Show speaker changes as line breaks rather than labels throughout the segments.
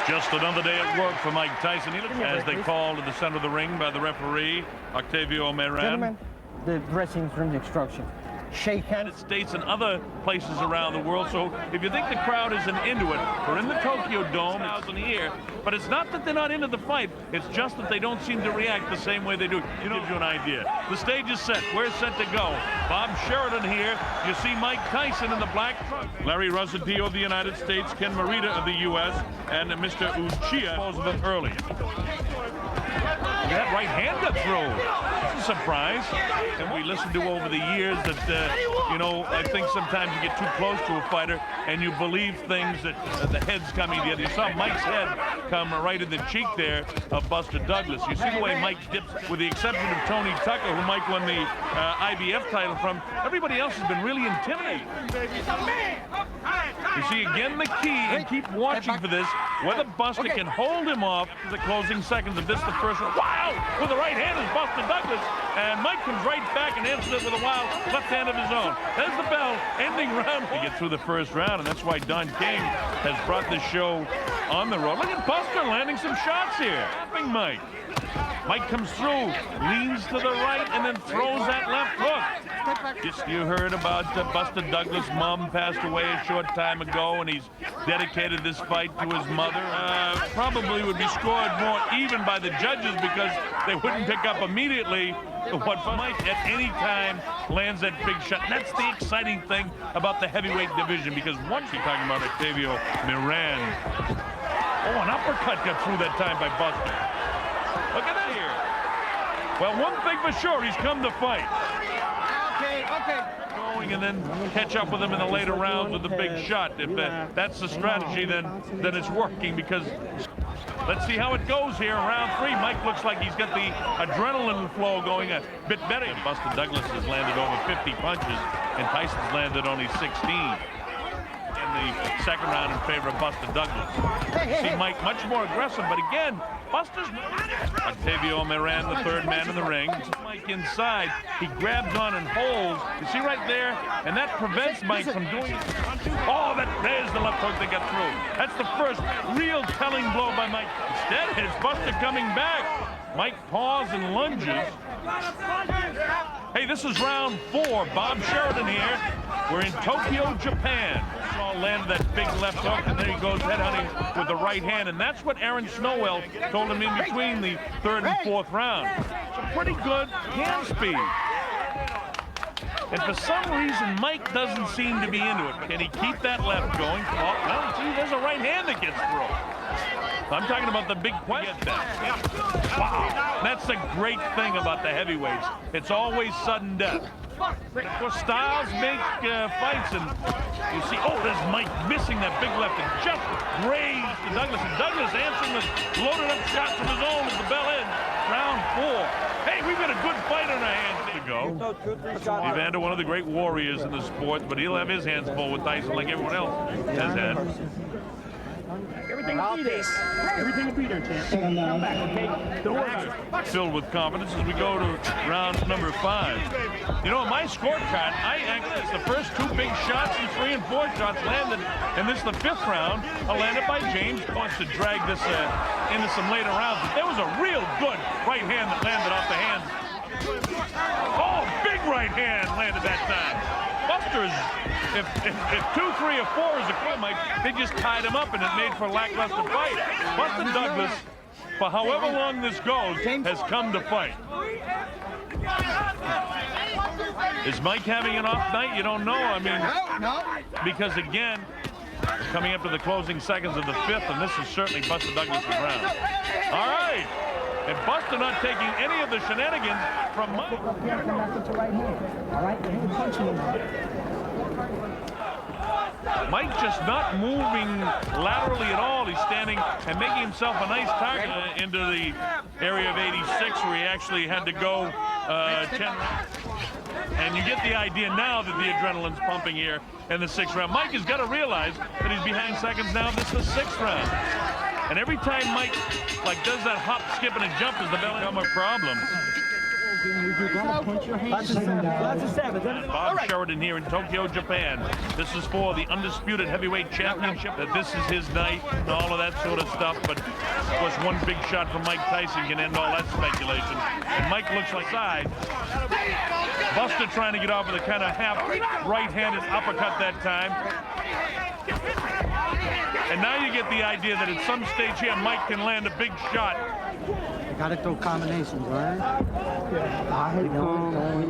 Just another day at work for Mike Tyson, as they call to the center of the ring by the referee, Octavio Meran.
Gentlemen, the dressing room instruction. Shake hands.
States and other places around the world. So if you think the crowd isn't into it, we're in the Tokyo Dome, it's here, but it's not that they're not into the fight. It's just that they don't seem to react the same way they do. It gives you an idea. The stage is set. We're set to go. Bob Sheridan here. You see Mike Tyson in the black trunk. Larry Rosadio of the United States, Ken Morita of the U.S., and Mr. Uchiha disposed of it early. That right hand got through. It's a surprise. And we listened to over the years that, you know, I think sometimes you get too close to a fighter and you believe things that the head's coming together. You saw Mike's head come right in the cheek there of Buster Douglas. You see the way Mike dips, with the exception of Tony Tucker, who Mike won the IBF title from. Everybody else has been really intimidating. You see, again, the key, and keep watching for this, whether Buster can hold him off to the closing seconds of this, the first one. Wow! With the right hand is Buster Douglas, and Mike comes right back and answers it with a wild left hand of his own. There's the bell, ending round. To get through the first round, and that's why Don King has brought this show on the road. Look at Buster landing some shots here. Mike. Mike comes through, leans to the right, and then throws that left hook. Just you heard about Buster Douglas' mom passed away a short time ago, and he's dedicated this fight to his mother. Probably would be scored more even by the judges because they wouldn't pick up immediately what Mike at any time lands that big shot. And that's the exciting thing about the heavyweight division, because once you're talking about Octavio Meran. Oh, an uppercut got through that time by Buster. Look at that here. Well, one thing for sure, he's come to fight.
Okay.
Going and then catch up with him in the later rounds with the big shot. If that's the strategy, then it's working, because let's see how it goes here. Round 3, Mike looks like he's got the adrenaline flow going a bit better. Buster Douglas has landed over 50 punches, and Tyson's landed only 16. In the second round in favor of Buster Douglas. See Mike much more aggressive, but again, Buster's Octavio Meran, the third man in the ring. Mike inside, he grabs on and holds. You see right there, and that prevents Mike from doing it. Oh, there's the left hook that got through. That's the first real telling blow by Mike. Instead, it's Buster coming back. Mike paws and lunges. Hey, this is round 4. Bob Sheridan here. We're in Tokyo, Japan. Saw landed that big left hook, and then he goes headhunting with the right hand, and that's what Aaron Snowell told him in between the 3rd and 4th round. Some pretty good hand speed. And for some reason, Mike doesn't seem to be into it. Can he keep that left going? Oh, well, see, there's a right hand that gets through. I'm talking about the big question. Wow, that's the great thing about the heavyweights. It's always sudden death. Well, styles make fights, and you see, oh, there's Mike missing that big left and just grazed to Douglas. And Douglas answering with loaded up shots of his own as the bell ends. Round 4. Hey, we've got a good fight on our hands to go. Evander, one of the great warriors in the sport, but he'll have his hands full with Tyson like everyone else has had.
Everything will be there. Everything will be there, champ. Come back, okay? Don't worry.
Filled with confidence as we go to round number 5. You know, my scorecard, it's the first 2 big shots and 3 and 4 shots landed, and this is the 5th round, landed by James. Wants to drag this into some later rounds, but there was a real good right hand that landed off the hands. Oh, big right hand landed that time. Buster's, if 2, 3, or 4 is a quick, Mike, they just tied him up and it made for a lackluster fight. Buster Douglas, for however long this goes, has come to fight. Is Mike having an off night? You don't know. I mean, because again, coming up to the closing seconds of the 5th, and this is certainly Buster Douglas' round. All right. And Buster not taking any of the shenanigans from Mike. Mike just not moving laterally at all. He's standing and making himself a nice target into the area of 86, where he actually had to go 10 rounds. And you get the idea now that the adrenaline's pumping here in the 6th round. Mike has got to realize that he's behind seconds now. This is the 6th round. And every time Mike does that hop, skip, and a jump, is the bell become a problem. Bob Sheridan here in Tokyo, Japan. This is for the Undisputed Heavyweight Championship. That this is his night and all of that sort of stuff. But of course, one big shot from Mike Tyson can end all that speculation. And Mike looks like side. Buster trying to get off with a kind of half right-handed uppercut that time. And now you get the idea that at some stage here, Mike can land a big shot.
Gotta throw combinations, right?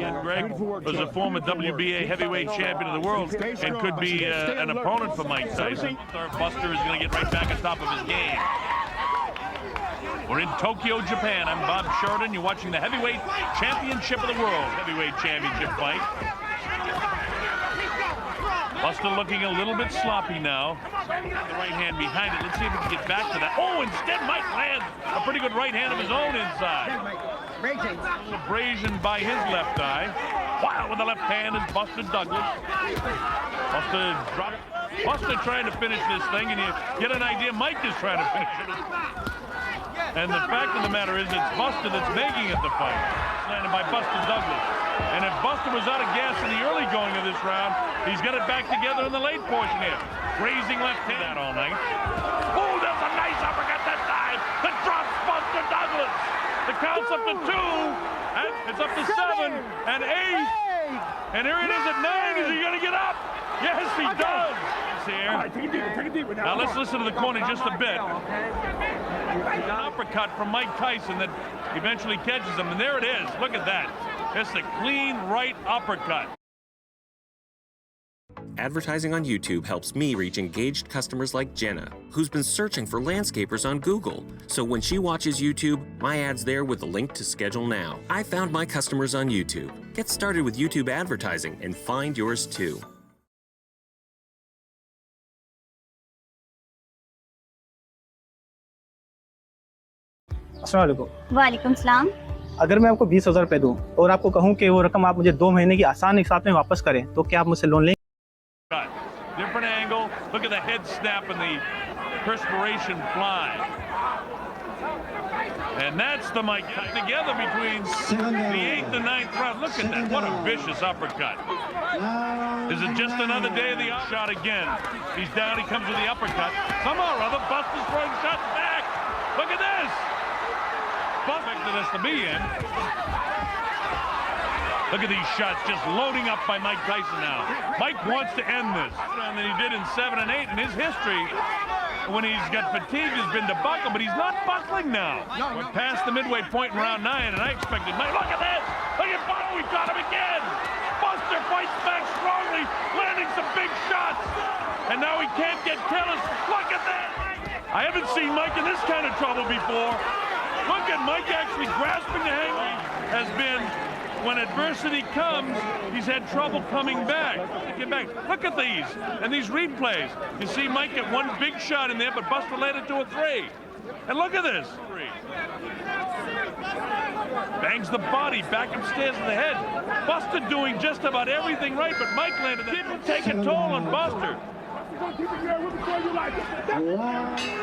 And Greg was a former WBA heavyweight champion of the world and could be an opponent for Mike Tyson. Buster is going to get right back on top of his game. We're in Tokyo, Japan. I'm Bob Sheridan. You're watching the heavyweight championship of the world. Heavyweight championship fight. Buster looking a little bit sloppy now. The right hand behind it. Let's see if we can get back to that. Oh, instead Mike lands a pretty good right hand of his own inside. Abrasion by his left eye. Wow, with the left hand is Buster Douglas. Buster trying to finish this thing, and you get an idea Mike is trying to finish it. And the fact of the matter is it's Buster that's making it the fight. Landed by Buster Douglas. And if Buster was out of gas in the early going of this round, he's got it back together in the late portion here. Raising left hand that all night. Oh, there's a nice uppercut that time. That drops Buster Douglas. The count's up to 2. And it's up to 7 and 8. And here it is at 9. Is he going to get up? Yes, he does. Here.
All right, take it deeper now.
Now let's listen to the corner just a bit. An uppercut from Mike Tyson that eventually catches him, and there it is. Look at that. It's a clean right uppercut.
Advertising on YouTube helps me reach engaged customers like Jenna, who's been searching for landscapers on Google. So when she watches YouTube, my ad's there with a link to schedule now. I found my customers on YouTube. Get started with YouTube advertising and find yours too.
अस्सलाम वालेकुम।
वालेकुम सलाम।
अगर मैं आपको 20,000 रुपए दूं और आपको कहूं कि वो रकम आप मुझे 2 महीने की आसान हिसाब में वापस करें, तो क्या आप मुझसे लोन लेंगे?
Different angle. Look at the head snap and the perspiration fly. And that's the Mike together between the 8th and 9th round. Look at that. What a vicious uppercut. Is it just another day of the shot again? He's down. He comes with the uppercut. Somehow or other, Buster's throwing shots back. Look at this. Expected us to be in. Look at these shots just loading up by Mike Tyson now. Mike wants to end this. And than he did in 7 and 8 in his history. When he's got fatigue, has been to buckle, but he's not buckling now. We're past the midway point in round 9, and I expected Mike. Look at this! Look at Buster, we got him again! Buster fights back strongly, landing some big shots. And now he can't get Kellis. Look at that! I haven't seen Mike in this kind of trouble before. Look at Mike actually grasping the handle. Has been, when adversity comes, he's had trouble coming back. Look at these, and these replays. You see Mike get one big shot in there, but Buster landed 2 or 3. And look at this. Bangs the body back upstairs in the head. Buster doing just about everything right, but Mike landed. Didn't take a toll on Buster.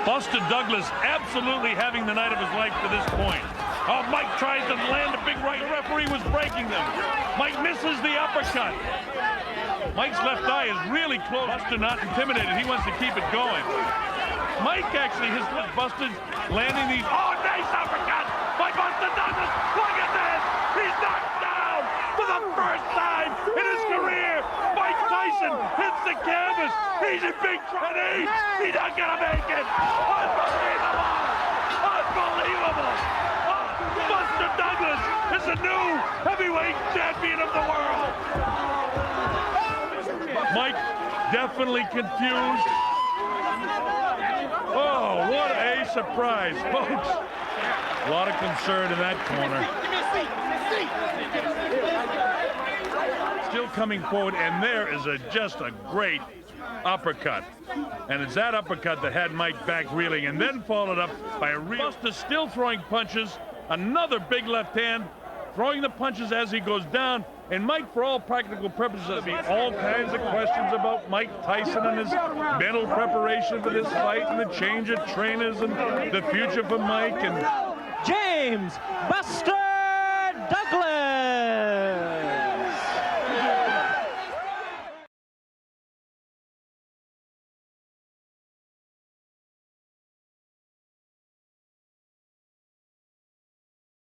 Buster Douglas absolutely having the night of his life to this point. Oh, Mike tries to land a big right. The referee was breaking them. Mike misses the uppercut. Mike's left eye is really close. Buster not intimidated. He wants to keep it going. Mike actually, his left Buster's landing these. Oh, nice uppercut by Buster Douglas. Look at this. He's knocked down for the first time in his career. Mike Tyson hits the canvas. He's in big trouble. He's not gonna make it. Unbelievable! Unbelievable! Buster Douglas is the new heavyweight champion of the world. Mike definitely confused. Oh, what a surprise, folks. A lot of concern in that corner. Still coming forward, and there is just a great uppercut. And it's that uppercut that had Mike back reeling, and then followed up by a real. Buster still throwing punches, another big left hand, throwing the punches as he goes down. And Mike, for all practical purposes, there'll be all kinds of questions about Mike Tyson and his mental preparation for this fight, and the change of trainers, and the future for Mike. And
James Buster Douglas.